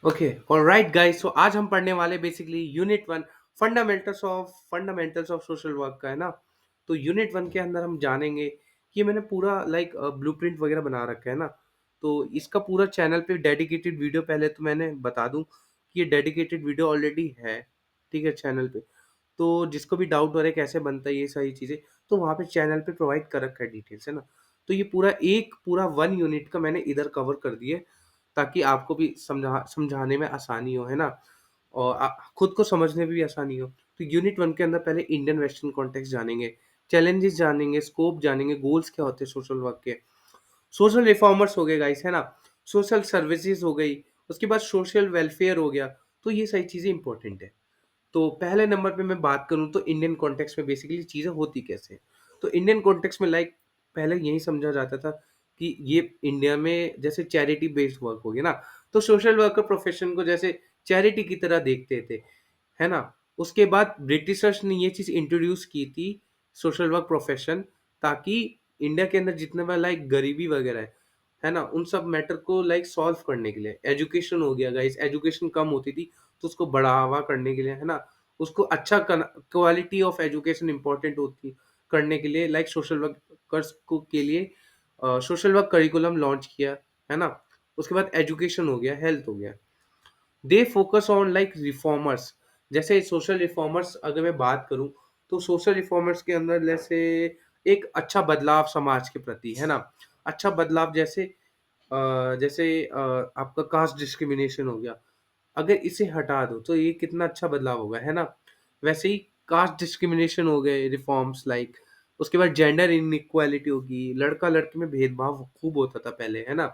Okay, alright guys. सो आज हम पढ़ने वाले basically unit 1 fundamentals of social work का है ना। तो यूनिट 1 के अंदर हम जानेंगे कि मैंने पूरा ब्लूप्रिंट वगैरह बना रखा है ना। तो इसका पूरा चैनल पे डेडिकेटेड वीडियो, पहले तो मैंने बता दूं कि ये डेडिकेटेड वीडियो ऑलरेडी है, ठीक है, चैनल पे। तो जिसको भी डाउट हो रहा है कैसे बनता है ये सारी चीज़ें, तो वहाँ पे चैनल पे प्रोवाइड कर रखा है डिटेल्स, है ना। तो ये पूरा 1 यूनिट का मैंने इधर कवर कर दिया है, ताकि आपको भी समझाने में आसानी हो, है ना? और खुद को समझने में भी आसानी हो। तो यूनिट 1 के अंदर पहले इंडियन वेस्टर्न कॉन्टेक्स्ट जानेंगे, चैलेंजेस जानेंगे, स्कोप जानेंगे, गोल्स क्या होते हैं सोशल वर्क के। सोशल रिफॉर्मर्स हो गए गाइस, है ना? सोशल सर्विसेज हो गई, उसके बाद सोशल वेलफेयर हो गया। तो ये सारी चीज़ें इंपॉर्टेंट है। तो पहले नंबर पे मैं बात करूँ तो इंडियन कॉन्टेक्स्ट में बेसिकली चीज़ें होती कैसे हैं। तो इंडियन कॉन्टेक्स्ट में पहले यही समझा जाता था कि ये इंडिया में जैसे चैरिटी बेस्ड वर्क हो गया ना, तो सोशल वर्कर प्रोफेशन को जैसे चैरिटी की तरह देखते थे, है ना? उसके बाद ब्रिटिशर्स ने ये चीज़ इंट्रोड्यूस की थी, सोशल वर्क प्रोफेशन, ताकि इंडिया के अंदर जितने बार गरीबी वगैरह है ना? उन सब मैटर को सॉल्व करने के लिए। एजुकेशन हो गया गाइस, एजुकेशन कम होती थी, तो उसको बढ़ावा करने के लिए, है ना? उसको अच्छा क्वालिटी ऑफ एजुकेशन इम्पोर्टेंट होती करने के लिए सोशल वर्कर्स को के लिए सोशल वर्क करिकुलम लॉन्च किया, है ना? उसके बाद एजुकेशन हो गया, हेल्थ हो गया। दे फोकस ऑन रिफॉर्मर्स। जैसे सोशल रिफॉर्मर्स अगर मैं बात करूं, तो सोशल रिफॉर्मर्स के अंदर जैसे एक अच्छा बदलाव समाज के प्रति, है ना? अच्छा बदलाव जैसे आपका कास्ट डिस्क्रिमिनेशन हो गया। अगर इसे हटा दो तो ये कितना अच्छा बदलाव होगा, है ना? वैसे ही कास्ट डिस्क्रिमिनेशन हो गए रिफॉर्म्स, उसके बाद जेंडर इनइक्वालिटी होगी, लड़का लड़की में भेदभाव खूब होता था पहले, है ना?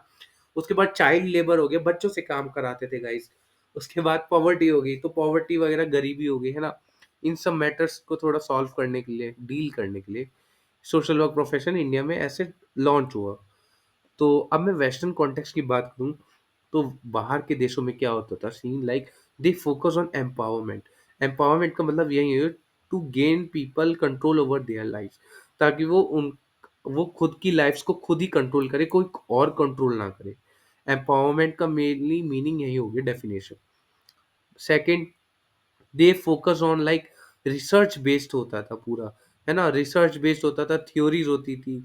उसके बाद चाइल्ड लेबर हो गया, बच्चों से काम कराते थे गाइस। उसके बाद पॉवर्टी हो गई, तो पॉवर्टी वगैरह गरीबी हो गई, है ना? इन सब मैटर्स को थोड़ा सॉल्व करने के लिए, डील करने के लिए सोशल वर्क प्रोफेशन इंडिया में ऐसे लॉन्च हुआ। तो अब मैं वेस्टर्न कॉन्टेक्स्ट की बात करूँ, तो बाहर के देशों में क्या होता था scene, they focus on empowerment. Empowerment का मतलब यही है, to gain people control over their life, ताकि वो खुद की लाइफ्स को खुद ही कंट्रोल करे, कोई और कंट्रोल ना करे। एम्पावरमेंट का मेनली मीनिंग यही हो गया, definition. Second, they focus on research based होता था पूरा, है ना? रिसर्च बेस्ड होता था, थ्योरीज होती थी,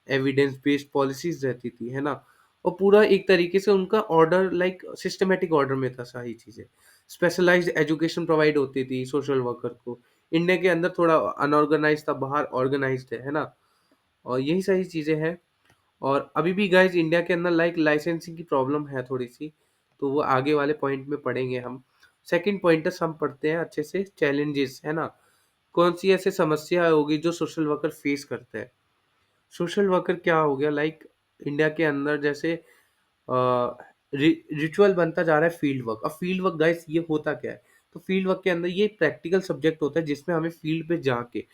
एविडेंस बेस्ड पॉलिसीज रहती थी, है ना? और पूरा एक तरीके से उनका ऑर्डर सिस्टमेटिक ऑर्डर में था सारी चीज़ें। स्पेशलाइज्ड एजुकेशन प्रोवाइड होती थी सोशल वर्कर को। इंडिया के अंदर थोड़ा अनऑर्गेनाइज्ड था, बाहर ऑर्गेनाइज्ड है ना? और यही सारी चीज़ें हैं। और अभी भी गाइस इंडिया के अंदर लाइसेंसिंग की प्रॉब्लम है थोड़ी-सी, तो वो आगे वाले पॉइंट में पढ़ेंगे हम। सेकंड पॉइंटर्स हम पढ़ते हैं अच्छे से, चैलेंजेस, है ना? कौन-सी ऐसी समस्या होगी जो सोशल वर्कर फेस करते हैं? सोशल वर्कर क्या हो गया, इंडिया के अंदर जैसे रिचुअल बनता जा रहा है फील्ड वर्क। अब फील्ड वर्क गाइस ये होता क्या है? तो फील्ड वर्क के अंदर ये प्रैक्टिकल सब्जेक्ट होता है, जिसमें हमें फील्ड पे जाके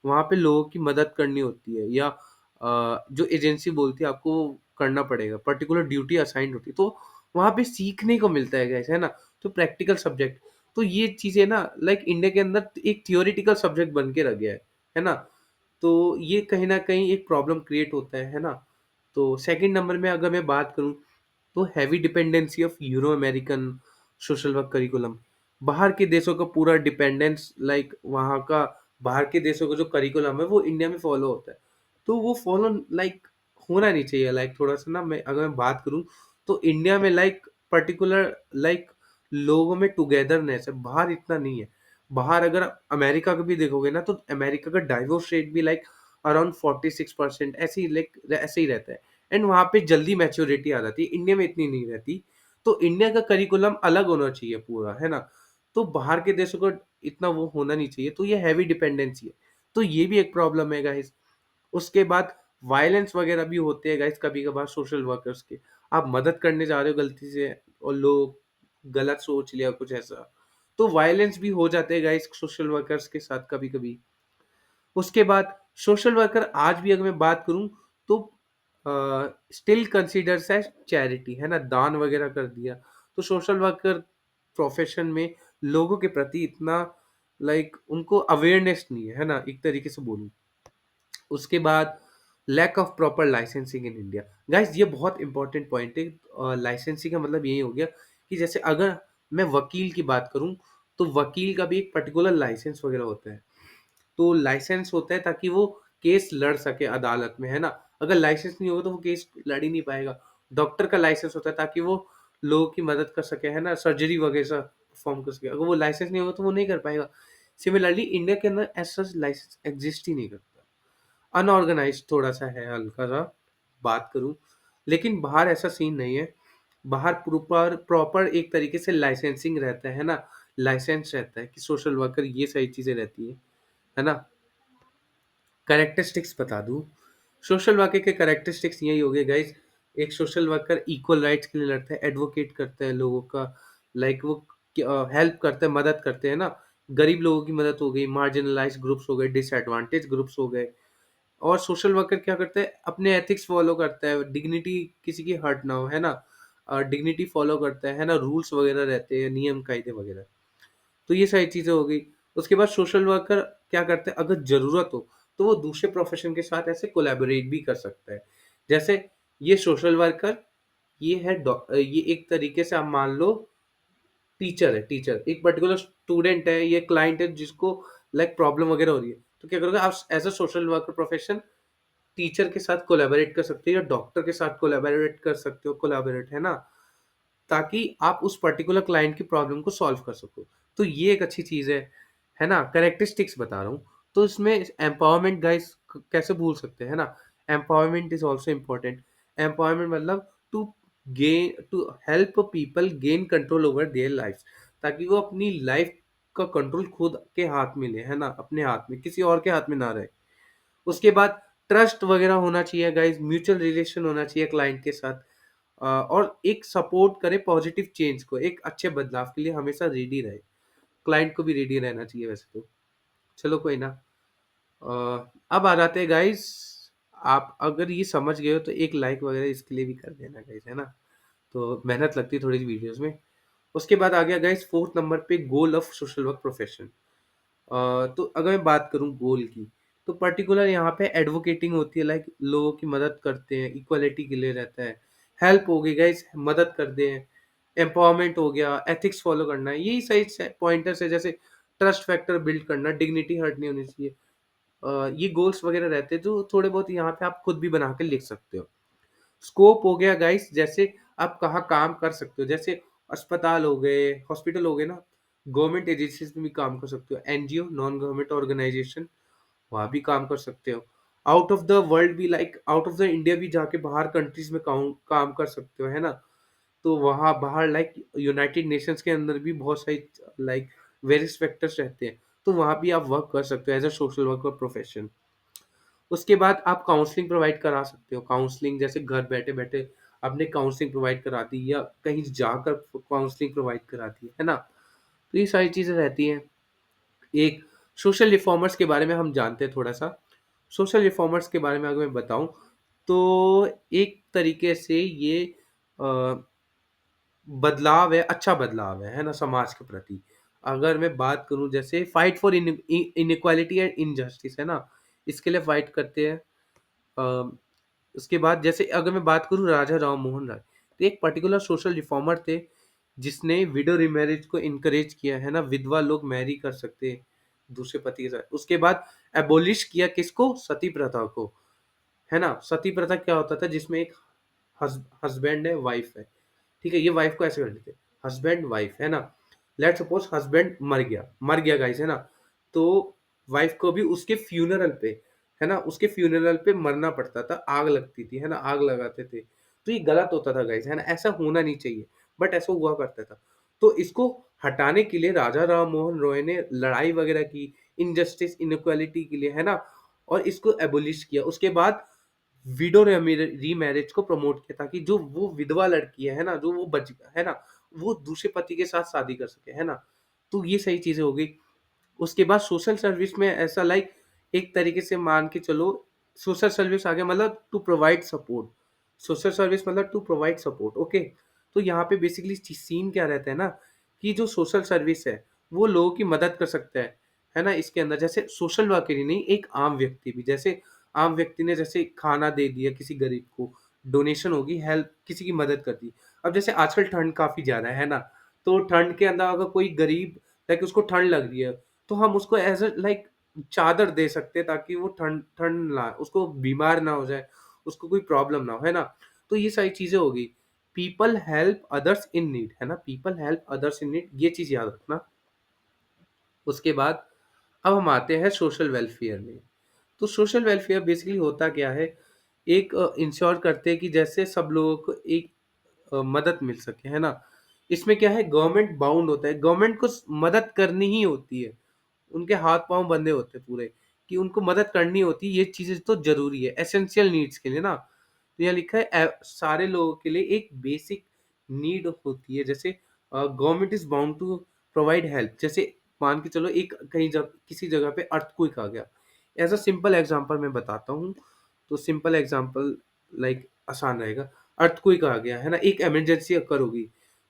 वहाँ पे लोगों की मदद करनी होती है, या जो एजेंसी बोलती है आपको वो करना पड़ेगा, पर्टिकुलर ड्यूटी असाइन्ड होती है, तो वहाँ पे सीखने को मिलता है गाइस, है ना? तो प्रैक्टिकल सब्जेक्ट, तो ये चीज़ें ना इंडिया के अंदर एक थियोरेटिकल सब्जेक्ट बन के रह गया है ना? तो ये कहीं न कहीं एक प्रॉब्लम क्रिएट होता है ना? तो सेकंड नंबर में अगर मैं बात करूँ, तो heavy dependency of euro American social work curriculum. बाहर के देशों का पूरा डिपेंडेंस, वहाँ का बाहर के देशों का जो करिकुलम है वो इंडिया में फॉलो होता है। तो वो फॉलो होना नहीं चाहिए। थोड़ा-सा ना, मैं अगर मैं बात करूँ, तो इंडिया में पर्टिकुलर लोगों में टुगेदरनेस है, बाहर इतना नहीं है। बाहर अगर अमेरिका का भी देखोगे ना, तो अमेरिका का डाइवोर्स रेट भी अराउंड 46% ऐसे ही ऐसे ही रहता है। एंड वहाँ पे जल्दी मैच्योरिटी आ जाती है, इंडिया में इतनी नहीं रहती। तो इंडिया का करिकुलम अलग होना चाहिए पूरा, है ना? तो बाहर के देशों को इतना वो होना नहीं चाहिए, तो ये हैवी डिपेंडेंसी है। तो ये भी एक प्रॉब्लम है गाइस। उसके बाद वायलेंस वगैरह भी होते हैं गाइस कभी-कभार सोशल वर्कर्स के। आप मदद करने जा रहे हो गलती से और लोग गलत सोच लिया कुछ ऐसा, तो वायलेंस भी हो जाते हैं गाइस सोशल वर्कर्स के साथ कभी-कभी। उसके बाद सोशल वर्कर आज भी अगर मैं बात करूँ, तो स्टिल कंसिडर्स एज़ चैरिटी, है ना? दान वगैरह कर दिया। तो सोशल वर्कर प्रोफ़ेशन में लोगों के प्रति इतना उनको अवेयरनेस नहीं है ना? एक तरीके से बोलूँ। उसके बाद lack of proper licensing in India. Guys ये बहुत इंपॉर्टेंट पॉइंट है। लाइसेंसिंग का मतलब यही हो गया कि जैसे अगर मैं वकील की बात करूँ, तो वकील का भी एक पर्टिकुलर लाइसेंस वगैरह होता है। तो लाइसेंस होता है ताकि वो केस लड़ सके अदालत में, है ना? अगर लाइसेंस नहीं होगा तो वो केस लड़ ही नहीं पाएगा। डॉक्टर का लाइसेंस होता है ताकि वो लोगों की मदद कर सके, है ना? सर्जरी वगैरह परफ़ॉर्म कर सके। अगर वो लाइसेंस नहीं होगा तो वो नहीं कर पाएगा। सिमिलरली इंडिया के अंदर एज़ सच लाइसेंस एक्ज़िस्ट ही नहीं करता। अनऑर्गनाइज़्ड थोड़ा-सा है हल्का-सा, बात करूँ, लेकिन बाहर ऐसा सीन नहीं है। बाहर प्रॉपर प्रॉपर एक तरीके से लाइसेंसिंग रहता है ना? लाइसेंस रहता है कि सोशल वर्कर ये सारी चीज़ें रहती हैं, है ना? कैरेक्टरिस्टिक्स बता दूँ, सोशल वर्कर के कैरेक्टरिस्टिक्स यही हो गए गाइज़, एक सोशल वर्कर इक्वल राइट्स के लिए लड़ता है, एडवोकेट करता है लोगों का, लाइक वो हेल्प करता है, मदद करते हैं ना, गरीब लोगों की मदद हो गई, मार्जिनलाइज़्ड ग्रुप्स हो गए, डिसएडवांटेज ग्रुप्स हो गए। और सोशल वर्कर क्या करता है, अपने एथिक्स फॉलो करता है, डिग्निटी किसी की हर्ट ना हो, है ना? डिग्निटी फॉलो करता है ना? रूल्स वगैरह रहते हैं, नियम कायदे वगैरह। तो ये सारी चीज़ें हो गई। उसके बाद सोशल वर्कर क्या करते हैं, अगर ज़रूरत हो, तो वो दूसरे प्रोफ़ेशन के साथ ऐसे कोलैबोरेट भी कर सकता है। जैसे ये सोशल वर्कर, ये एक तरीके से आप मान लो टीचर है, टीचर। एक पर्टिकुलर स्टूडेंट है, ये क्लाइंट है जिसको लाइक प्रॉब्लम वगैरह हो रही है। तो क्या करोगे आप, as a social worker profession teacher के साथ कोलैबोरेट कर सकते हो या डॉक्टर के साथ कोलैबोरेट कर सकते हो, कोलैबोरेट, है ना? ताकि आप उस पर्टिकुलर क्लाइंट की प्रॉब्लम को सॉल्व कर सको। तो ये एक अच्छी चीज़ है ना? कैरेक्टरिस्टिक्स बता रहा हूँ। तो इसमें एम्पावरमेंट गाइज़ कैसे भूल सकते हैं, है ना? Empowerment is also important. Empowerment मतलब to help people gain control over their lives, ताकि वो अपनी लाइफ़ का कंट्रोल खुद के हाथ में ले, है ना? अपने हाथ में, किसी और के हाथ में ना रहे। उसके बाद ट्रस्ट वगैरह होना चाहिए गाइज़, म्यूचुअल रिलेशन होना चाहिए क्लाइंट के साथ। और एक सपोर्ट करे पॉजिटिव चेंज को, एक अच्छे बदलाव के लिए हमेशा रेडी रहे। क्लाइंट को भी रेडी रहना चाहिए वैसे तो। चलो कोई ना। अब आ जाते हैं गाइज़, आप अगर ये समझ गए हो तो एक लाइक वगैरह इसके लिए भी कर देना गाइज़, है ना? तो मेहनत लगती है थोड़ी-सी वीडियोज़ में। उसके बाद आ गया गाइज़ 4th नंबर पे, goal of social work profession. तो अगर मैं बात करूँ गोल की, तो पर्टिकुलर यहाँ पे एडवोकेटिंग होती है, लाइक लोगों की मदद करते हैं, इक्वालिटी के लिए रहता है। हेल्प हो गई गाइज़, मदद कर दें, एम्पावरमेंट हो गया, एथिक्स फ़ॉलो करना है, यही सही स पॉइंटर्स है, जैसे ट्रस्ट फैक्टर बिल्ड करना, डिग्निटी हर्ट नहीं होनी चाहिए। ये गोल्स वगैरह रहते हैं जो थोड़े बहुत यहाँ पे आप खुद भी बना के लिख सकते हो। स्कोप हो गया गाइस, जैसे आप कहाँ काम कर सकते हो, जैसे अस्पताल हो गए, हॉस्पिटल हो गए ना, गवर्नमेंट एजेंसीज़ में भी काम कर सकते हो, एनजीओ, नॉन गवर्नमेंट ऑर्गनाइज़ेशन, वहाँ भी काम कर सकते हो। आउट ऑफ द वर्ल्ड भी, like out of the India भी जाके बाहर कंट्रीज़ में काम कर सकते हो, है ना? तो वहाँ बाहर, लाइक यूनाइटेड नेशंस के अंदर भी बहुत सारी लाइक वेरियस फैक्टर्स रहते हैं, तो वहाँ भी आप वर्क कर सकते हो as a social worker profession. उसके बाद आप काउंसलिंग प्रोवाइड करा सकते हो। काउंसलिंग जैसे घर बैठे-बैठे आपने काउंसलिंग प्रोवाइड करा दी या कहीं जाकर काउंसलिंग प्रोवाइड करा दी, है ना? तो ये सारी चीज़ें रहती हैं। एक सोशल रिफॉर्मर्स के बारे में हम जानते हैं थोड़ा-सा। सोशल रिफॉर्मर्स के बारे में अगर मैं बताऊँ, तो एक तरीके से ये अ, बदलाव है, अच्छा बदलाव है ना? समाज के प्रति। अगर मैं बात करूँ, जैसे fight for inequality and injustice, है ना? इसके लिए फाइट करते हैं। अ, उसके बाद जैसे अगर मैं बात करूँ राजा राम मोहन राय, तो एक पर्टिकुलर सोशल रिफॉर्मर थे, जिसने विडो रिमैरेज को एनकरेज किया, है ना? विधवा लोग मैरी कर सकते हैं दूसरे पति के साथ। उसके बाद एबॉलिश किया किसको? सती प्रथा को, है ना? सती प्रथा क्या होता था, जिसमें एक हस्बैंड है, वाइफ है, ठीक है? ये वाइफ को ऐसे कर देते, हस्बैंड वाइफ, है ना? लेट्स सपोज हस्बैंड मर गया गाइस, है ना? तो वाइफ को भी उसके फ्यूनरल पे, है ना? उसके फ्यूनरल पे मरना पड़ता था, आग लगती थी, है ना? आग लगाते थे। तो ये गलत होता था गाइस, है ना? ऐसा होना नहीं चाहिए, बट ऐसा हुआ करता था। तो इसको हटाने के लिए राजा राम मोहन रॉय ने लड़ाई वगैरह की, इनजस्टिस, इनइक्वालिटी के लिए, है ना? और इसको एबॉलिश किया। उसके बाद विडो रीमैरिज को प्रमोट किया, ताकि जो वो विधवा लड़की है ना? जो वो है ना? वो दूसरे पति के साथ शादी कर सके, है ना? तो ये सही चीज़ें हो गई। उसके बाद सोशल सर्विस में ऐसा, लाइक एक तरीके से मान के चलो, सोशल सर्विस आ गया मतलब to provide support. Social service मतलब टू प्रोवाइड सपोर्ट, ओके। तो यहाँ पे बेसिकली सीन क्या रहता है ना, कि जो सोशल सर्विस है वो लोगों की मदद कर सकता है ना? इसके अंदर जैसे सोशल वर्कर ही नहीं, एक आम व्यक्ति भी, जैसे आम व्यक्ति ने जैसे खाना दे दिया किसी गरीब को, डोनेशन होगी, हेल्प, किसी की मदद कर दी। अब जैसे आजकल ठंड काफ़ी ज़्यादा है ना? तो ठंड के अंदर अगर कोई गरीब लाइक उसको ठंड लग रही है, तो हम उसको एज़ अ लाइक चादर दे सकते हैं ताकि वो ठंड ठंड ना उसको बीमार ना हो जाए, उसको कोई प्रॉब्लम ना हो, है ना? तो ये सारी चीज़ें हो गई। People help others in need, है ना? People help others in need ये चीज़ याद रखना। उसके बाद अब हम आते हैं सोशल वेलफेयर में। तो सोशल वेलफेयर बेसिकली होता क्या है, एक इंश्योर करते हैं कि जैसे सब लोगों को एक मदद मिल सके, है ना? इसमें क्या है गवर्नमेंट बाउंड होता है, गवर्नमेंट को मदद करनी ही होती है। उनके हाथ-पाँव बंधे होते हैं पूरे, कि उनको मदद करनी होती है, ये चीज़ें तो ज़रूरी है, एसेंशियल नीड्स के लिए ना। तो यहाँ लिखा है सारे लोगों के लिए एक बेसिक नीड होती है, जैसे government is bound to provide help. जैसे मान के चलो एक कहीं किसी जगह पे अर्थक्वेक आ गया। एज़ अ सिंपल एग्ज़ाम्पल मैं बताता हूँ, तो सिंपल एग्ज़ाम्पल लाइक आसान रहेगा। अर्थक्वेक आ गया, है ना? एक इमरजेंसी अकर हो गई,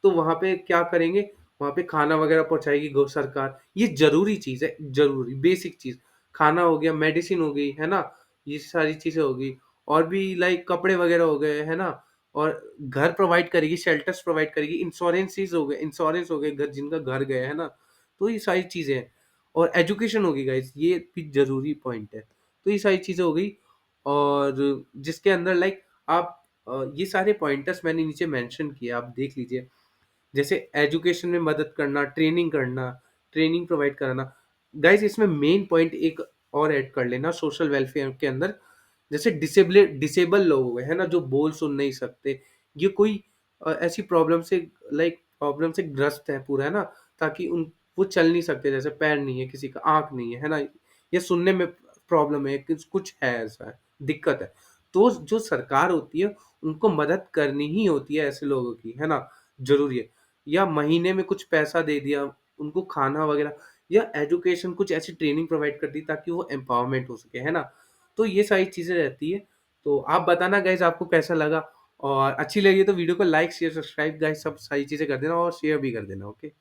तो वहाँ पे क्या करेंगे, वहाँ पे खाना वगैरह पहुँचाएगी गो सरकार। ये ज़रूरी चीज़ है, ज़रूरी बेसिक चीज़। खाना हो गया, मेडिसिन हो गई, है ना? ये सारी चीज़ें हो गई और भी लाइक कपड़े वगैरह हो गए, है ना? और घर प्रोवाइड करेगी, शेल्टर्स प्रोवाइड करेगी, इंश्योरेंस हो गए घर जिनका घर गया, है ना? तो ये सारी चीज़ें हैं और एजुकेशन होगी गाइज़, ये भी ज़रूरी पॉइंट है। तो ये सारी चीज़ें हो गई और जिसके अंदर लाइक आप ये सारे पॉइंटर्स मैंने नीचे मेंशन किए, आप देख लीजिए। जैसे एजुकेशन में मदद करना, ट्रेनिंग प्रोवाइड कराना। गाइज़ इसमें मेन पॉइंट एक और ऐड कर लेना सोशल वेलफेयर के अंदर, जैसे डिसेबल लोग हो गए, है ना? जो बोल सुन नहीं सकते, ये कोई ऐसी प्रॉब्लम से ग्रस्त है पूरा, है ना? ताकि उन वो चल नहीं सकते, जैसे पैर नहीं है, किसी का आँख नहीं है ना? या सुनने में प्रॉब्लम है, कुछ है ऐसा है, दिक्कत है। तो जो सरकार होती है, उनको मदद करनी ही होती है ऐसे लोगों की, है ना? ज़रूरी है। या महीने में कुछ पैसा दे दिया, उनको खाना वगैरह या एजुकेशन कुछ ऐसी ट्रेनिंग प्रोवाइड कर दी ताकि वो एम्पावरमेंट हो सके, है ना? तो ये सारी चीज़ें रहती है। तो आप बताना गाइज़ आपको कैसा लगा और अच्छी लगी तो वीडियो को लाइक, शेयर, सब्सक्राइब गाइज़ सब सारी चीज़ें कर देना और शेयर भी कर देना, ओके?